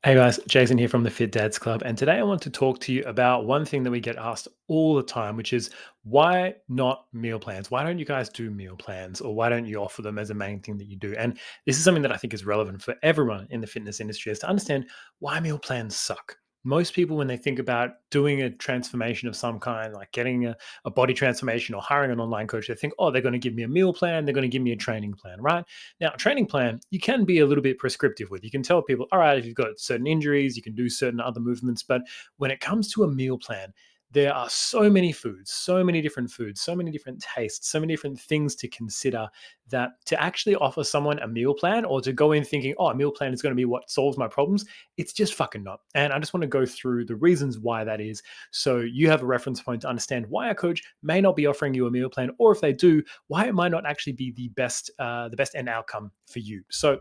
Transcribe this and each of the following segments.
Hey guys, Jason here from the Fit Dads Club. And today I want to talk to you about one thing that we get asked all the time, which is why not meal plans? Why don't you guys do meal plans or why don't you offer them as a main thing that you do? And this is something that I think is relevant for everyone in the fitness industry is to understand why meal plans suck. Most people, when they think about doing a transformation of some kind, like getting a body transformation or hiring an online coach, they think, oh, they're going to give me a meal plan, they're going to give me a training plan, right? Now, a training plan, you can be a little bit prescriptive with. You can tell people, all right, if you've got certain injuries, you can do certain other movements. But when it comes to a meal plan, there are so many foods, so many different foods, so many different tastes, so many different things to consider that to actually offer someone a meal plan or to go in thinking, oh, a meal plan is going to be what solves my problems, it's just fucking not. And I just want to go through the reasons why that is. So you have a reference point to understand why a coach may not be offering you a meal plan, or if they do, why it might not actually be the best end outcome for you. So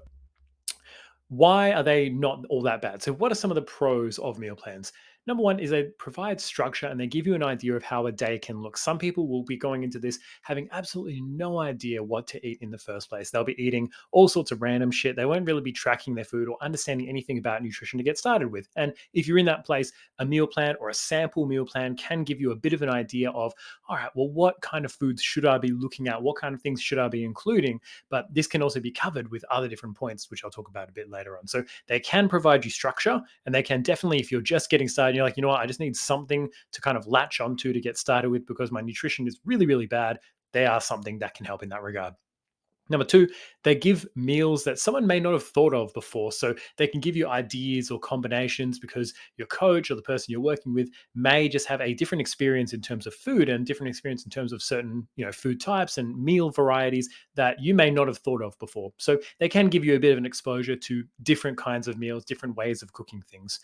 why are they not all that bad? So, what are some of the pros of meal plans? Number one is they provide structure and they give you an idea of how a day can look. Some people will be going into this having absolutely no idea what to eat in the first place. They'll be eating all sorts of random shit. They won't really be tracking their food or understanding anything about nutrition to get started with. And if you're in that place, a meal plan or a sample meal plan can give you a bit of an idea of, all right, well, what kind of foods should I be looking at? What kind of things should I be including? But this can also be covered with other different points, which I'll talk about a bit later on. So they can provide you structure, and they can definitely, if you're just getting started, you're like, you know what, I just need something to kind of latch onto to get started with because my nutrition is really, really bad. They are something that can help in that regard. Number two, they give meals that someone may not have thought of before. So they can give you ideas or combinations because your coach or the person you're working with may just have a different experience in terms of food and different experience in terms of certain, food types and meal varieties that you may not have thought of before. So they can give you a bit of an exposure to different kinds of meals, different ways of cooking things.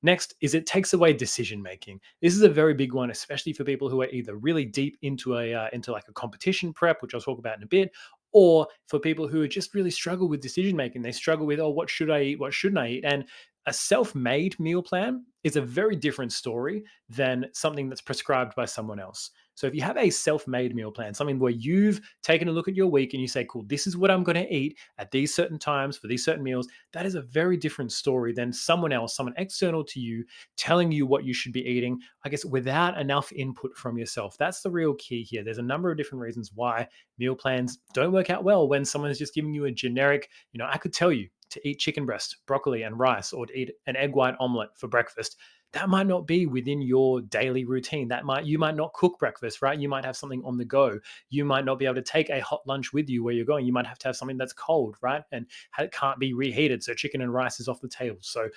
Next is it takes away decision making. This is a very big one, especially for people who are either really deep into like a competition prep, which I'll talk about in a bit, or for people who just really struggle with decision making. They struggle with, oh, what should I eat? What shouldn't I eat? And a self-made meal plan is a very different story than something that's prescribed by someone else. So if you have a self-made meal plan, something where you've taken a look at your week and you say, cool, this is what I'm going to eat at these certain times for these certain meals, that is a very different story than someone else, someone external to you, telling you what you should be eating, I guess, without enough input from yourself. That's the real key here. There's a number of different reasons why meal plans don't work out well when someone is just giving you a generic, I could tell you to eat chicken breast, broccoli, and rice, or to eat an egg white omelet for breakfast. That might not be within your daily routine. You might not cook breakfast, right? You might have something on the go. You might not be able to take a hot lunch with you where you're going. You might have to have something that's cold, right? And it can't be reheated. So chicken and rice is off the table. So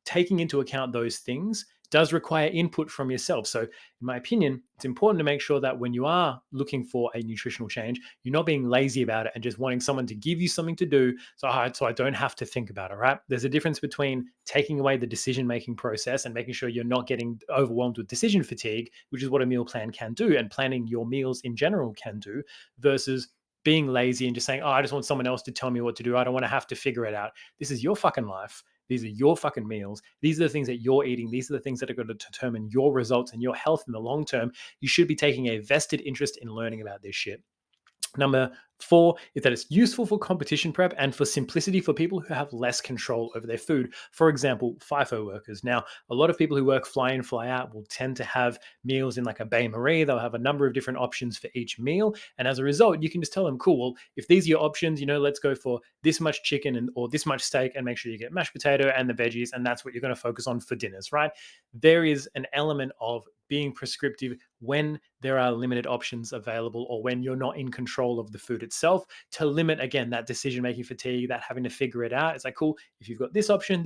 taking into account those things does require input from yourself. So, in my opinion, it's important to make sure that when you are looking for a nutritional change, you're not being lazy about it and just wanting someone to give you something to do so I don't have to think about it, right? There's a difference between taking away the decision making process and making sure you're not getting overwhelmed with decision fatigue, which is what a meal plan can do, and planning your meals in general can do, versus being lazy and just saying, oh, I just want someone else to tell me what to do. I don't want to have to figure it out. This is your fucking life. These are your fucking meals. These are the things that you're eating. These are the things that are going to determine your results and your health in the long term. You should be taking a vested interest in learning about this shit. Number four is that it's useful for competition prep and for simplicity for people who have less control over their food. For example, FIFO workers. Now, a lot of people who work fly in, fly out will tend to have meals in like a Bain Marie. They'll have a number of different options for each meal. And as a result, you can just tell them, cool, well, if these are your options, let's go for this much chicken or this much steak and make sure you get mashed potato and the veggies. And that's what you're going to focus on for dinners, right? There is an element of being prescriptive when there are limited options available or when you're not in control of the food itself to limit, again, that decision making fatigue, that having to figure it out. It's like, cool, if you've got this option, and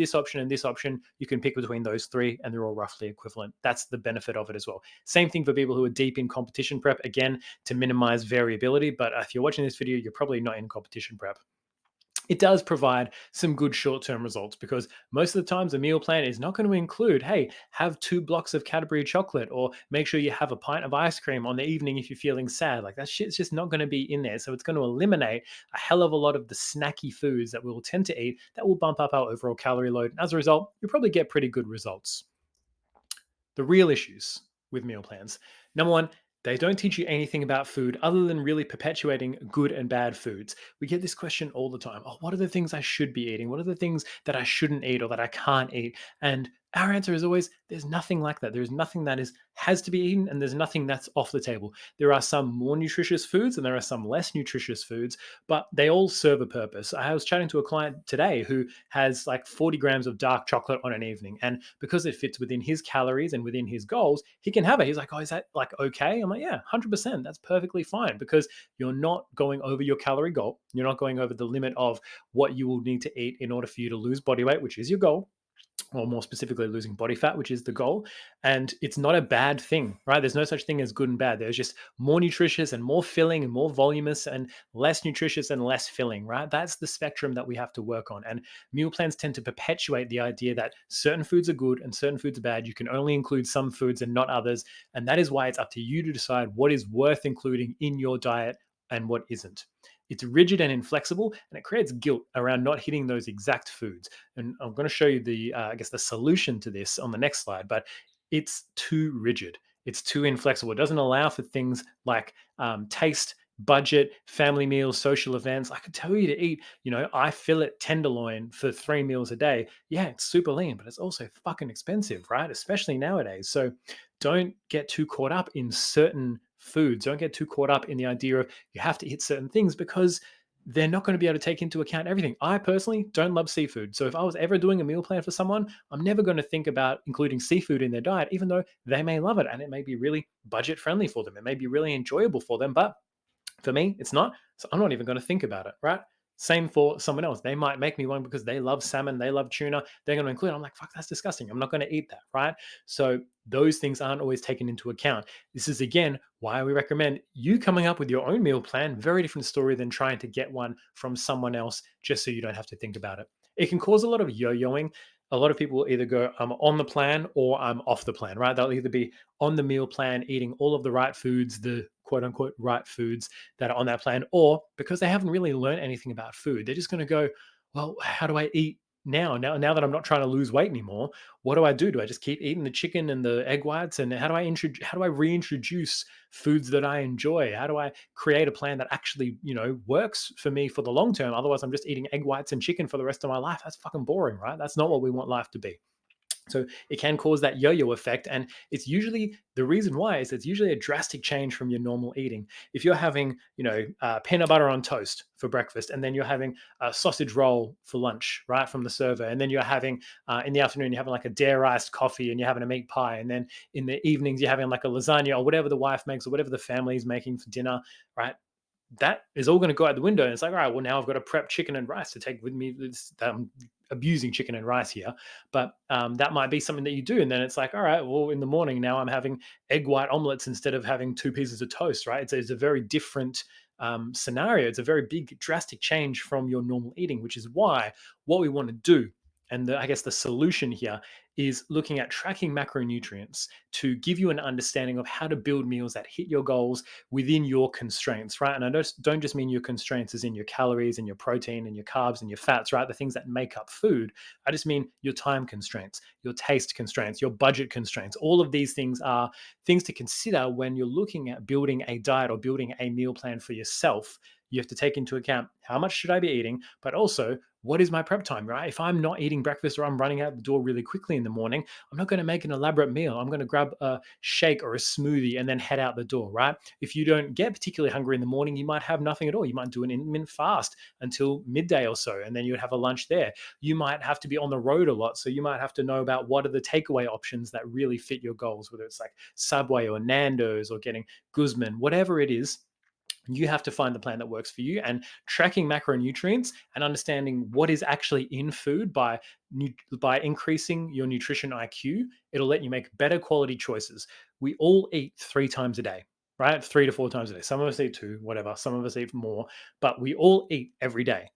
this option, you can pick between those three and they're all roughly equivalent. That's the benefit of it as well. Same thing for people who are deep in competition prep, again, to minimize variability. But if you're watching this video, you're probably not in competition prep. It does provide some good short-term results because most of the times a meal plan is not going to include, hey, have 2 blocks of Cadbury chocolate or make sure you have a pint of ice cream on the evening if you're feeling sad. Like that shit's just not going to be in there. So it's going to eliminate a hell of a lot of the snacky foods that we will tend to eat that will bump up our overall calorie load. And as a result, you'll probably get pretty good results. The real issues with meal plans. Number one, They don't teach you anything about food other than really perpetuating good and bad foods. We get this question all the time. Oh, what are the things I should be eating? What are the things that I shouldn't eat or that I can't eat? And our answer is always there's nothing like that. There's nothing that is has to be eaten and there's nothing that's off the table. There are some more nutritious foods and there are some less nutritious foods, but they all serve a purpose. I was chatting to a client today who has like 40 grams of dark chocolate on an evening. And because it fits within his calories and within his goals, he can have it. He's like, oh, is that like okay? I'm like, yeah, 100%. That's perfectly fine because you're not going over your calorie goal. You're not going over the limit of what you will need to eat in order for you to lose body weight, which is your goal, or more specifically losing body fat, which is the goal. And it's not a bad thing, right? There's no such thing as good and bad. There's just more nutritious and more filling and more voluminous and less nutritious and less filling, right? That's the spectrum that we have to work on. And meal plans tend to perpetuate the idea that certain foods are good and certain foods are bad. You can only include some foods and not others. And that is why it's up to you to decide what is worth including in your diet and what isn't. It's rigid and inflexible, and it creates guilt around not hitting those exact foods. And I'm going to show you the, I guess, the solution to this on the next slide. But it's too rigid. It's too inflexible. It doesn't allow for things like taste, budget, family meals, social events. I could tell you to eat, I fillet tenderloin for 3 meals a day. Yeah, it's super lean, but it's also fucking expensive, right? Especially nowadays. So don't get too caught up in certain foods. Don't get too caught up in the idea of you have to hit certain things because they're not going to be able to take into account everything. I personally don't love seafood. So if I was ever doing a meal plan for someone, I'm never going to think about including seafood in their diet, even though they may love it and it may be really budget friendly for them. It may be really enjoyable for them. But for me, it's not. So I'm not even going to think about it, right? Same for someone else. They might make me one because they love salmon, they love tuna. They're going to include it. I'm like, fuck, that's disgusting. I'm not going to eat that, right? So those things aren't always taken into account. This is again why we recommend you coming up with your own meal plan. Very different story than trying to get one from someone else just so you don't have to think about it. It can cause a lot of yo-yoing. A lot of people will either go, I'm on the plan or I'm off the plan, right? They'll either be on the meal plan, eating all of the right foods, the quote unquote right foods that are on that plan, or because they haven't really learned anything about food, they're just going to go, well, how do I eat now that I'm not trying to lose weight anymore? What do I do? Do I just keep eating the chicken and the egg whites? And how do I reintroduce foods that I enjoy? How do I create a plan that actually, works for me for the long term? Otherwise, I'm just eating egg whites and chicken for the rest of my life. That's fucking boring, right? That's not what we want life to be. So it can cause that yo-yo effect, and it's usually the reason why is it's usually a drastic change from your normal eating. If you're having, peanut butter on toast for breakfast, and then you're having a sausage roll for lunch, right from the server, and then you're having in the afternoon you're having like a dare iced coffee, and you're having a meat pie, and then in the evenings you're having like a lasagna or whatever the wife makes or whatever the family is making for dinner, right? That is all going to go out the window. And it's like, all right, well, now I've got to prep chicken and rice to take with me. I'm abusing chicken and rice here, but that might be something that you do. And then it's like, all right, well, in the morning now I'm having egg white omelets instead of having 2 pieces of toast, right? It's a very different scenario. It's a very big, drastic change from your normal eating, which is why what we want to do. And I guess the solution here is looking at tracking macronutrients to give you an understanding of how to build meals that hit your goals within your constraints, right? And I don't just mean your constraints as in your calories and your protein and your carbs and your fats, right? The things that make up food. I just mean your time constraints, your taste constraints, your budget constraints. All of these things are things to consider when you're looking at building a diet or building a meal plan for yourself. You have to take into account how much should I be eating, but also what is my prep time, right? If I'm not eating breakfast or I'm running out the door really quickly in the morning, I'm not going to make an elaborate meal. I'm going to grab a shake or a smoothie and then head out the door, right? If you don't get particularly hungry in the morning, you might have nothing at all. You might do an intermittent fast until midday or so, and then you'd have a lunch there. You might have to be on the road a lot. So you might have to know about what are the takeaway options that really fit your goals, whether it's like Subway or Nando's or getting Guzman, whatever it is. You have to find the plan that works for you, and tracking macronutrients and understanding what is actually in food by increasing your nutrition IQ. It'll let you make better quality choices. We all eat 3 times a day, right? 3 to 4 times a day. Some of us eat two, whatever. Some of us eat more, but we all eat every day.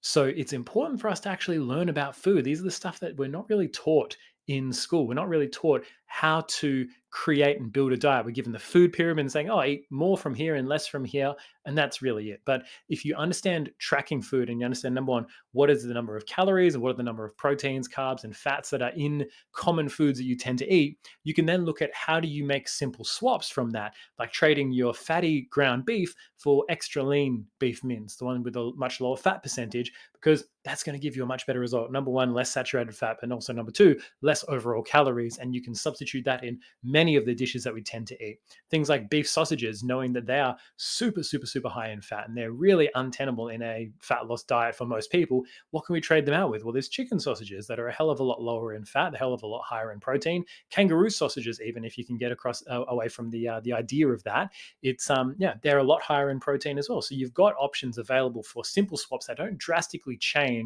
So it's important for us to actually learn about food. These are the stuff that we're not really taught in school. We're not really taught how to create and build a diet. We're given the food pyramid and saying, oh, eat more from here and less from here. And that's really it. But if you understand tracking food and you understand, number one, what is the number of calories and what are the number of proteins, carbs, and fats that are in common foods that you tend to eat, you can then look at how do you make simple swaps from that, like trading your fatty ground beef for extra lean beef mince, the one with a much lower fat percentage, because that's going to give you a much better result. Number one, less saturated fat, but also number two, less overall calories. And you can substitute that in many of the dishes that we tend to eat. Things like beef sausages, knowing that they are super, super, super high in fat and they're really untenable in a fat loss diet for most people. What can we trade them out with? Well, there's chicken sausages that are a hell of a lot lower in fat, a hell of a lot higher in protein. Kangaroo sausages, even if you can get across away from the idea of that, it's yeah, they're a lot higher in protein as well. So you've got options available for simple swaps that don't drastically change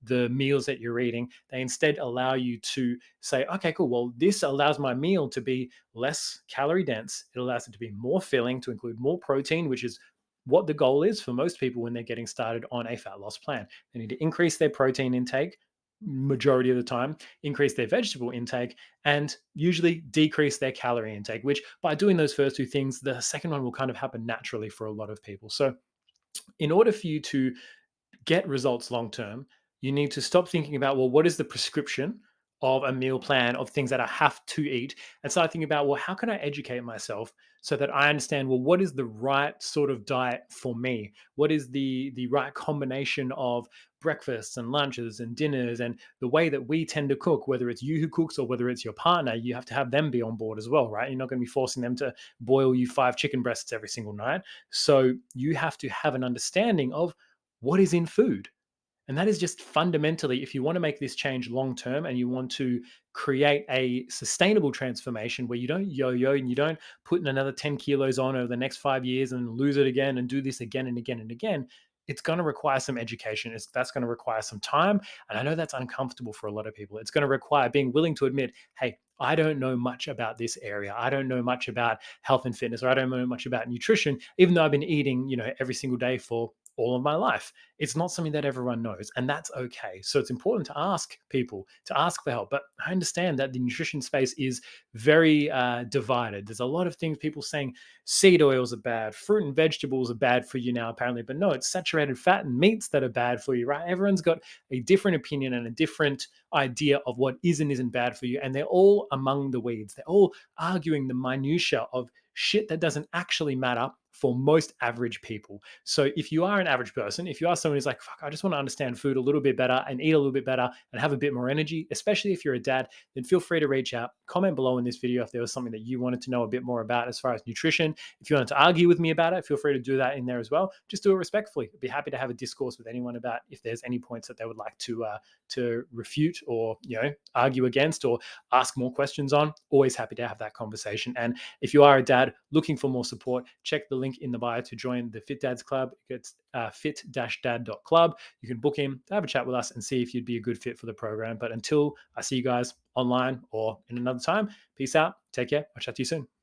the meals that you're eating. They instead allow you to say, okay, cool. Well, this allows my meal to be less calorie dense. It allows it to be more filling, to include more protein, which is what the goal is for most people when they're getting started on a fat loss plan. They need to increase their protein intake majority of the time, increase their vegetable intake, and usually decrease their calorie intake, which by doing those first two things, the second one will kind of happen naturally for a lot of people. So in order for you to get results long term, you need to stop thinking about, well, what is the prescription of a meal plan of things that I have to eat, and start thinking about, well, how can I educate myself so that I understand, well, what is the right sort of diet for me? What is the right combination of breakfasts and lunches and dinners and the way that we tend to cook, whether it's you who cooks or whether it's your partner, you have to have them be on board as well, right? You're not going to be forcing them to boil you 5 chicken breasts every single night. So you have to have an understanding of what is in food. And that is just fundamentally, if you want to make this change long term and you want to create a sustainable transformation where you don't yo yo and you don't put in another 10 kilos on over the next 5 years and lose it again and do this again and again and again, it's going to require some education. That's going to require some time. And I know that's uncomfortable for a lot of people. It's going to require being willing to admit, hey, I don't know much about this area. I don't know much about health and fitness, or I don't know much about nutrition, even though I've been eating, every single day for all of my life. It's not something that everyone knows, and that's okay. So it's important to ask people, to ask for help. But I understand that the nutrition space is very divided. There's a lot of things people saying seed oils are bad, fruit and vegetables are bad for you now, apparently. But no, it's saturated fat and meats that are bad for you, right? Everyone's got a different opinion and a different idea of what is and isn't bad for you. And they're all among the weeds. They're all arguing the minutia of shit that doesn't actually matter for most average people. So if you are an average person, if you are someone who's like, fuck, I just want to understand food a little bit better and eat a little bit better and have a bit more energy, especially if you're a dad, then feel free to reach out. Comment below in this video if there was something that you wanted to know a bit more about as far as nutrition. If you wanted to argue with me about it, feel free to do that in there as well. Just do it respectfully. I'd be happy to have a discourse with anyone about if there's any points that they would like to refute or argue against or ask more questions on. Always happy to have that conversation. And if you are a dad looking for more support, check the link in the bio to join the Fit Dads Club. It's fit-dad.club. You can book in to have a chat with us and see if you'd be a good fit for the program. But until I see you guys online or in another time, peace out. Take care. I'll chat to you soon.